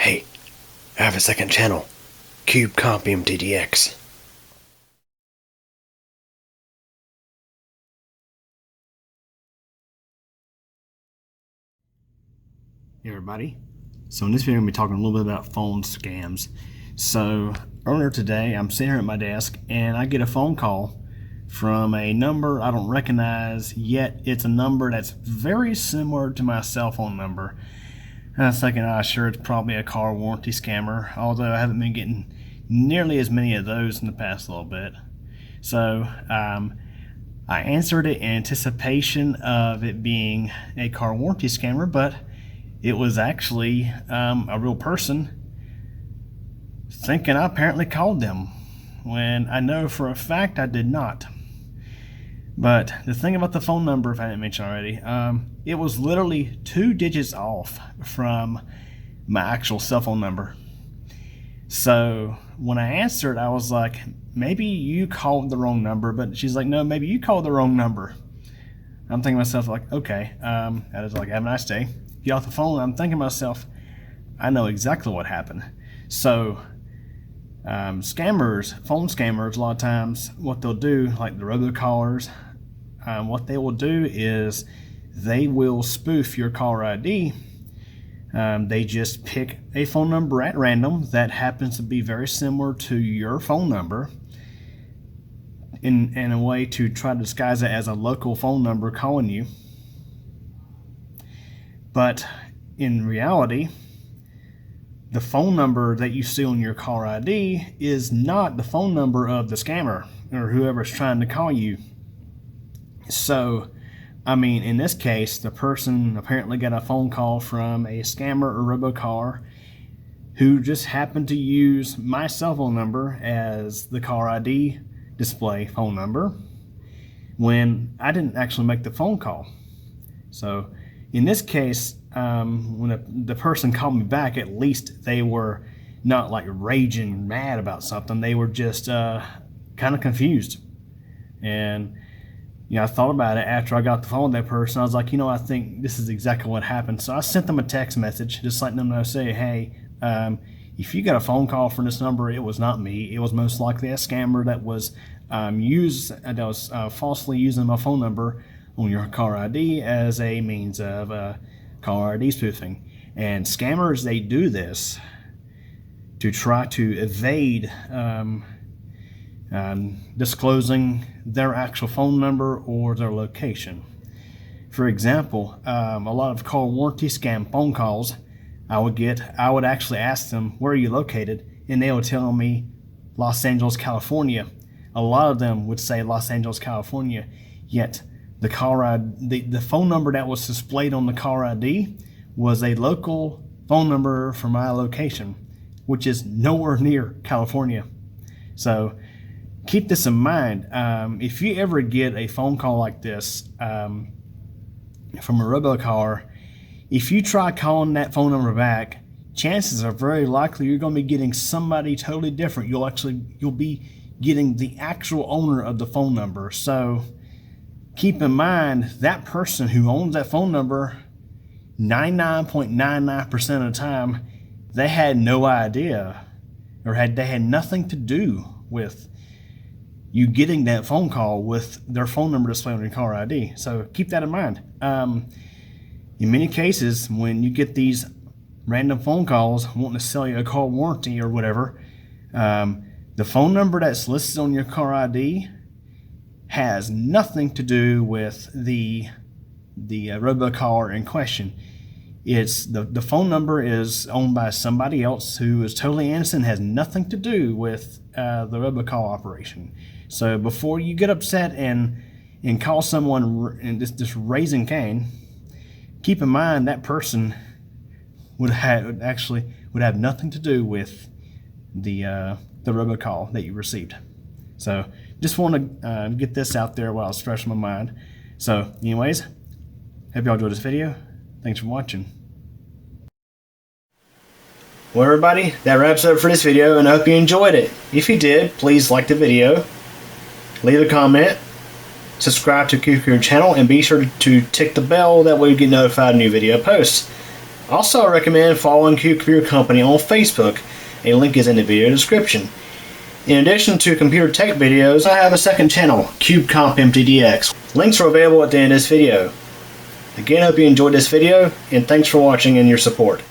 Hey, I have a second channel. Cube Copy MTDX. Hey everybody. So in this video I'm going to be talking a little bit about phone scams. So earlier today I'm sitting here at my desk and I get a phone call from a number I don't recognize, yet it's a number that's very similar to my cell phone number. And I was thinking, sure, it's probably a car warranty scammer, although I haven't been getting nearly as many of those in the past little bit. So I answered it in anticipation of it being a car warranty scammer, but it was actually a real person, thinking I apparently called them when I know for a fact I did not. But the thing about the phone number, if I didn't mention already, it was literally 2 digits off from my actual cell phone number. So when I answered, I was like, maybe you called the wrong number. But she's like, no, maybe you called the wrong number. I'm thinking to myself, like, okay, that is like, have a nice day. Get off the phone. I'm thinking to myself, I know exactly what happened. So scammers, phone scammers, a lot of times what they'll do, like the robocallers, what they will do is they will spoof your caller ID. They just pick a phone number at random that happens to be very similar to your phone number in a way to try to disguise it as a local phone number calling you. But in reality, the phone number that you see on your caller ID is not the phone number of the scammer or whoever's trying to call you. So, I mean, in this case, the person apparently got a phone call from a scammer or robocaller who just happened to use my cell phone number as the caller ID display phone number when I didn't actually make the phone call. So, in this case, when the person called me back, at least they were not like raging mad about something. They were just kind of confused. And I thought about it after I got the phone with that person. I was like, I think this is exactly what happened. So I sent them a text message, just letting them know, say, hey, if you got a phone call from this number, it was not me. It was most likely a scammer that was falsely using my phone number on your caller ID as a means of caller ID spoofing. And scammers, they do this to try to evade disclosing their actual phone number or their location. For example, a lot of call warranty scam phone calls I would actually ask them, where are you located? And they would tell me Los Angeles, California. A lot of them would say Los Angeles, California, yet the caller ID, the phone number that was displayed on the caller ID was a local phone number for my location, which is nowhere near California. So keep this in mind. If you ever get a phone call like this from a robocaller, if you try calling that phone number back, chances are very likely you're going to be getting somebody totally different. You'll be getting the actual owner of the phone number. So keep in mind that person who owns that phone number, 99.99% of the time, they had no idea or they had nothing to do with you getting that phone call with their phone number displayed on your caller ID. So keep that in mind. In many cases, when you get these random phone calls wanting to sell you a car warranty or whatever, the phone number that's listed on your caller ID has nothing to do with the robocaller in question. It's the phone number is owned by somebody else who is totally innocent, has nothing to do with the robocall operation. So before you get upset and call someone and just raising Cain, keep in mind that person would have nothing to do with the robocall that you received. So just want to get this out there while it's fresh in my mind. So anyways, hope y'all enjoyed this video. Thanks for watching. Well, everybody, that wraps up for this video, and I hope you enjoyed it. If you did, please like the video, leave a comment, subscribe to the channel, and be sure to tick the bell. That way you get notified of new video posts. Also, I recommend following Cube Computer Company on Facebook. A link is in the video description. In addition to computer tech videos, I have a second channel, CubeCompMTDX. Links are available at the end of this video. Again, I hope you enjoyed this video, and thanks for watching and your support.